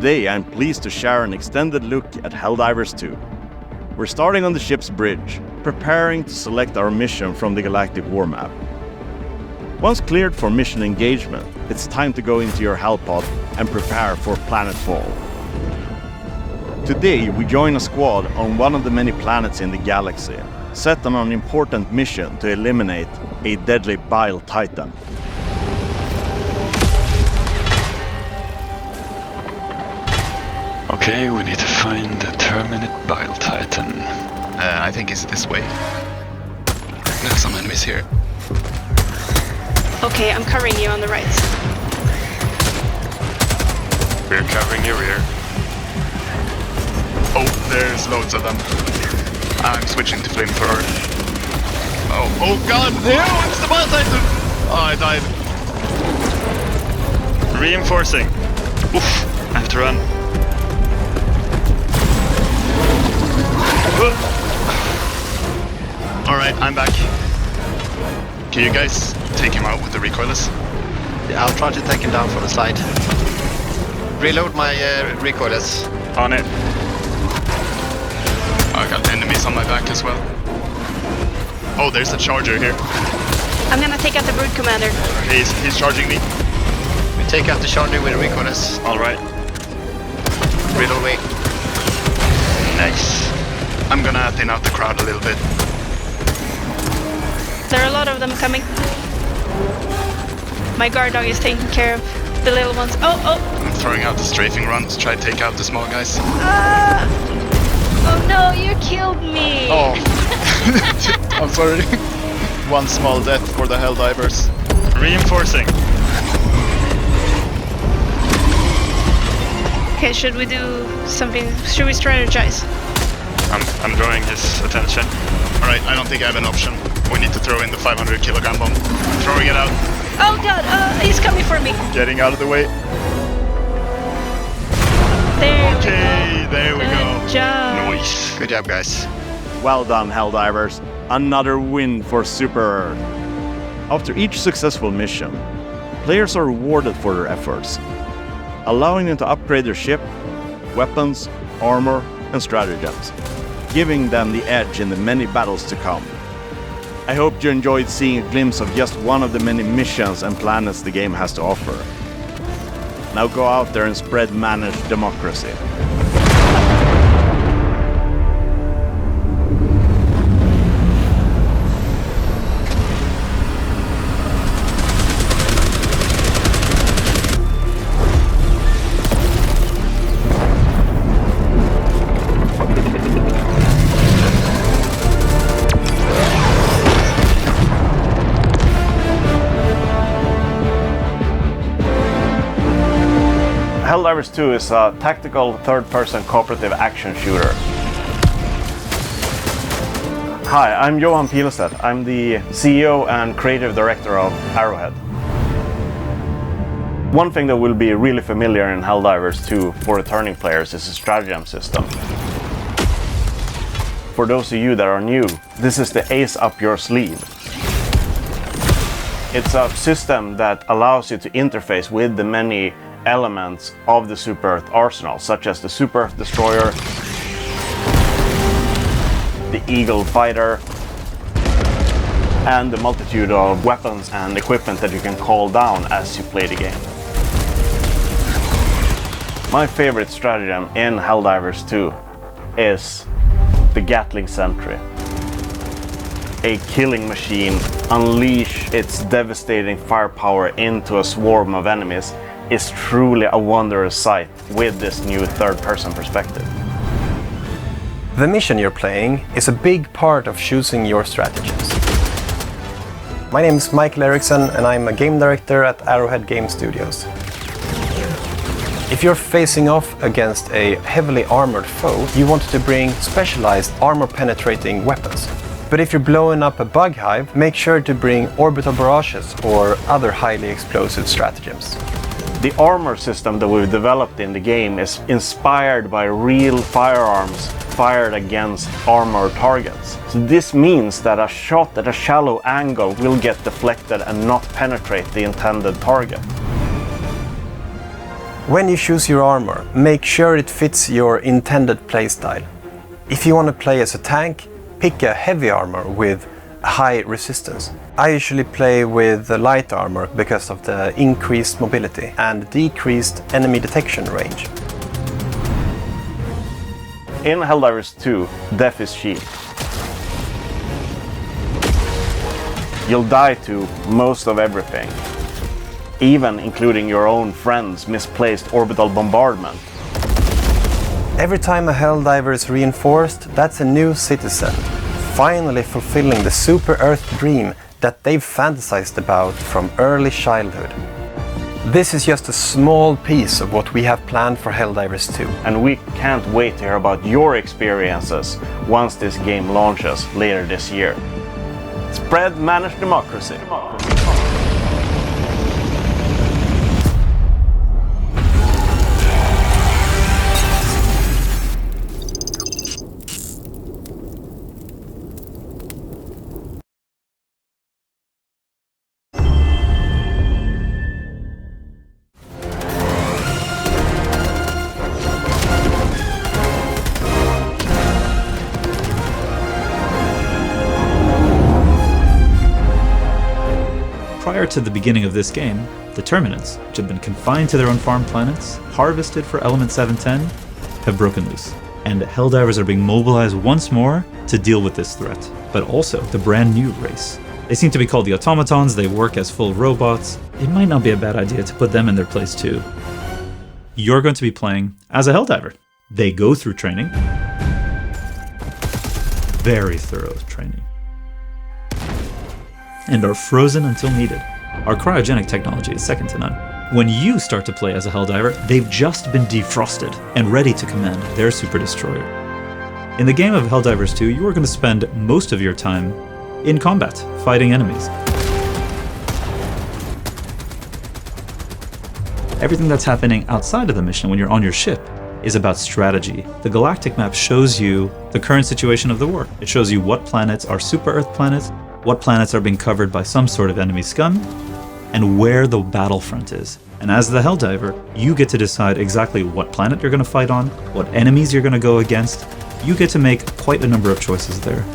Today I'm pleased to share an extended look at Helldivers 2. We're starting on the ship's bridge, preparing to select our mission from the Galactic War map. Once cleared for mission engagement, it's time to go into your hellpod and prepare for planetfall. Today we join a squad on one of the many planets in the galaxy, set on an important mission to eliminate a deadly bile titan. Okay, we need to find the Terminate Bile Titan. I think it's this way. There's some enemies here. Okay, I'm covering you on the right. We're covering your rear. Oh, there's loads of them. I'm switching to flamethrower. Oh god! No, it's the bile titan! Oh, I died. Reinforcing. Oof, I have to run. Alright, I'm back. Can you guys take him out with the recoilless? Yeah, I'll try to take him down from the side. Reload my recoilless. On it. I got enemies on my back as well. Oh, there's a charger here. I'm gonna take out the brood commander. He's charging me. We take out the charger with the recoilless. Alright. Reload me. Nice. I'm gonna thin out the crowd a little bit. There are a lot of them coming. My guard dog is taking care of the little ones. Oh! I'm throwing out the strafing run to try to take out the small guys. Oh no, you killed me! Oh. I'm sorry. One small death for the Helldivers. Reinforcing. Okay, should we do something? Should we strategize? I'm drawing his attention. Alright, I don't think I have an option. We need to throw in the 500 kilogram bomb. Throwing it out. Oh god, he's coming for me. Getting out of the way. There we go. Good job. Nice. Good job, guys. Well done, Helldivers. Another win for Super Earth. After each successful mission, players are rewarded for their efforts, allowing them to upgrade their ship, weapons, armor, and stratagems, giving them the edge in the many battles to come. I hope you enjoyed seeing a glimpse of just one of the many missions and planets the game has to offer. Now go out there and spread managed democracy. Helldivers 2 is a tactical third-person cooperative action shooter. Hi, I'm Johan Pilestedt. I'm the CEO and creative director of Arrowhead. One thing that will be really familiar in Helldivers 2 for returning players is the stratagem system. For those of you that are new, this is the ace up your sleeve. It's a system that allows you to interface with the many elements of the Super Earth arsenal, such as the Super Earth Destroyer, the Eagle Fighter, and the multitude of weapons and equipment that you can call down as you play the game. My favorite stratagem in Helldivers 2 is the Gatling Sentry. A killing machine unleash its devastating firepower into a swarm of enemies is truly a wondrous sight with this new third-person perspective. The mission you're playing is a big part of choosing your strategies. My name is Michael Eriksson and I'm a game director at Arrowhead Game Studios. If you're facing off against a heavily armored foe, you want to bring specialized armor-penetrating weapons. But if you're blowing up a bug hive, make sure to bring orbital barrages or other highly explosive stratagems. The armor system that we've developed in the game is inspired by real firearms fired against armored targets. So this means that a shot at a shallow angle will get deflected and not penetrate the intended target. When you choose your armor, make sure it fits your intended playstyle. If you want to play as a tank, pick a heavy armor with high resistance. I usually play with the light armor because of the increased mobility and decreased enemy detection range. In Helldivers 2, death is cheap. You'll die to most of everything, even including your own friend's misplaced orbital bombardment. Every time a Helldiver is reinforced, that's a new citizen, finally fulfilling the super Earth dream that they've fantasized about from early childhood. This is just a small piece of what we have planned for Helldivers 2. And we can't wait to hear about your experiences once this game launches later this year. Spread managed democracy. Prior to the beginning of this game, the Terminants, which have been confined to their own farm planets, harvested for Element 710, have broken loose. And Helldivers are being mobilized once more to deal with this threat, but also the brand new race. They seem to be called the Automatons, they work as full robots. It might not be a bad idea to put them in their place too. You're going to be playing as a Helldiver. They go through training. Very thorough training. And are frozen until needed. Our cryogenic technology is second to none. When you start to play as a Helldiver, they've just been defrosted and ready to command their super destroyer. In the game of Helldivers 2, you are going to spend most of your time in combat, fighting enemies. Everything that's happening outside of the mission when you're on your ship is about strategy. The galactic map shows you the current situation of the war. It shows you what planets are super Earth planets, what planets are being covered by some sort of enemy scum, and where the battlefront is. And as the Helldiver, you get to decide exactly what planet you're going to fight on, what enemies you're going to go against. You get to make quite a number of choices there.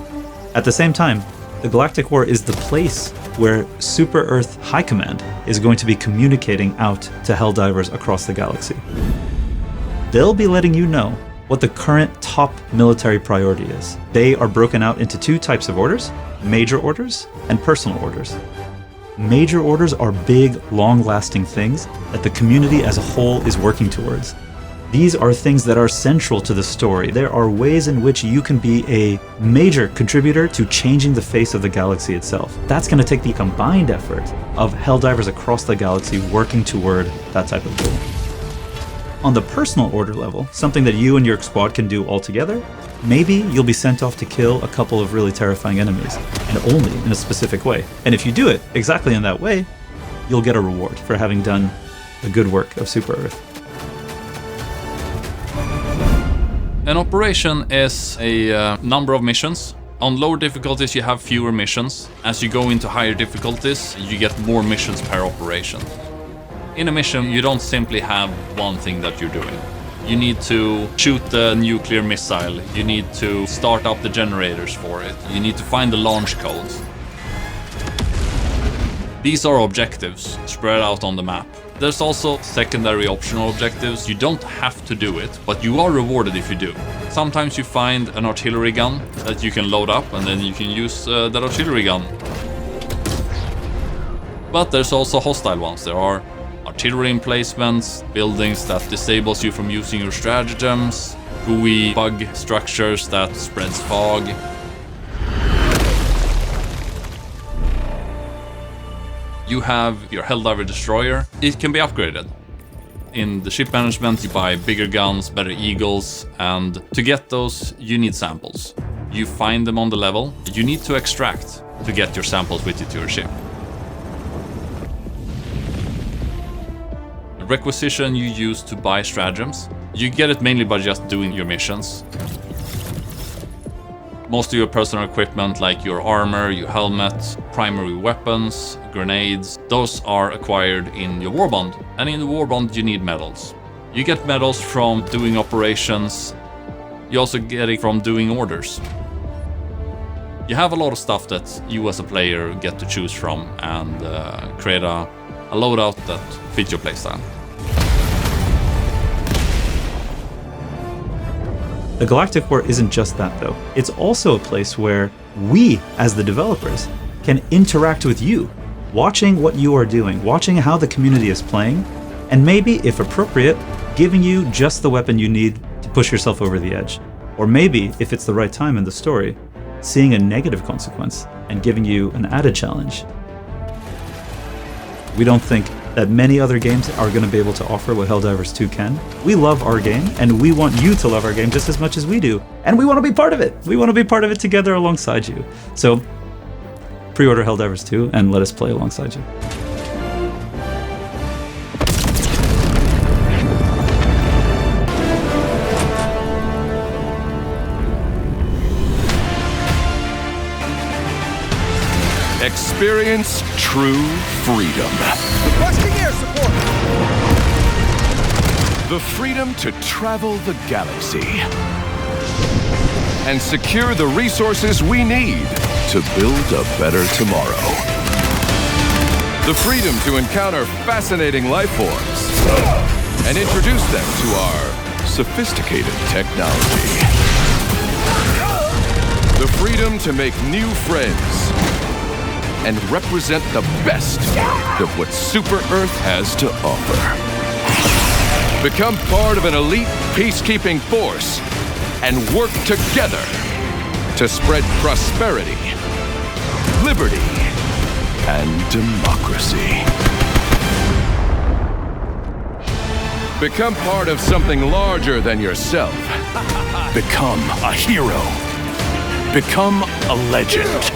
At the same time, the Galactic War is the place where Super Earth High Command is going to be communicating out to Helldivers across the galaxy. They'll be letting you know what the current top military priority is. They are broken out into two types of orders: major orders and personal orders. Major orders are big, long-lasting things that the community as a whole is working towards. These are things that are central to the story. There are ways in which you can be a major contributor to changing the face of the galaxy itself. That's going to take the combined effort of Helldivers across the galaxy working toward that type of goal. On the personal order level, something that you and your squad can do all together, maybe you'll be sent off to kill a couple of really terrifying enemies, and only in a specific way. And if you do it exactly in that way, you'll get a reward for having done the good work of Super Earth. An operation is a number of missions. On lower difficulties you have fewer missions. As you go into higher difficulties, you get more missions per operation. In a mission, you don't simply have one thing that you're doing. You need to shoot the nuclear missile, you need to start up the generators for it, you need to find the launch codes. These are objectives spread out on the map. There's also secondary optional objectives. You don't have to do it, but you are rewarded if you do. Sometimes you find an artillery gun that you can load up and then you can use that artillery gun. But there's also hostile ones. There are artillery emplacements, buildings that disables you from using your stratagems, gooey bug structures that spreads fog. You have your Helldiver destroyer. It can be upgraded. In the ship management, you buy bigger guns, better eagles, and to get those, you need samples. You find them on the level. You need to extract to get your samples with you to your ship. The requisition you use to buy stratagems. You get it mainly by just doing your missions. Most of your personal equipment, like your armor, your helmet, primary weapons, grenades, those are acquired in your warbond. And in the warbond you need medals. You get medals from doing operations. You also get it from doing orders. You have a lot of stuff that you as a player get to choose from and create a loadout that fits your playstyle. The Galactic War isn't just that, though. It's also a place where we, as the developers, can interact with you, watching what you are doing, watching how the community is playing, and maybe, if appropriate, giving you just the weapon you need to push yourself over the edge. Or maybe, if it's the right time in the story, seeing a negative consequence and giving you an added challenge. We don't think that many other games are going to be able to offer what Helldivers 2 can. We love our game, and we want you to love our game just as much as we do. And we want to be part of it. We want to be part of it together alongside you. So, pre-order Helldivers 2 and let us play alongside you. Experience true freedom. Requesting air support! The freedom to travel the galaxy and secure the resources we need to build a better tomorrow. The freedom to encounter fascinating life forms and introduce them to our sophisticated technology. The freedom to make new friends and represent the best of what Super Earth has to offer. Become part of an elite peacekeeping force and work together to spread prosperity, liberty, and democracy. Become part of something larger than yourself. Become a hero. Become a legend.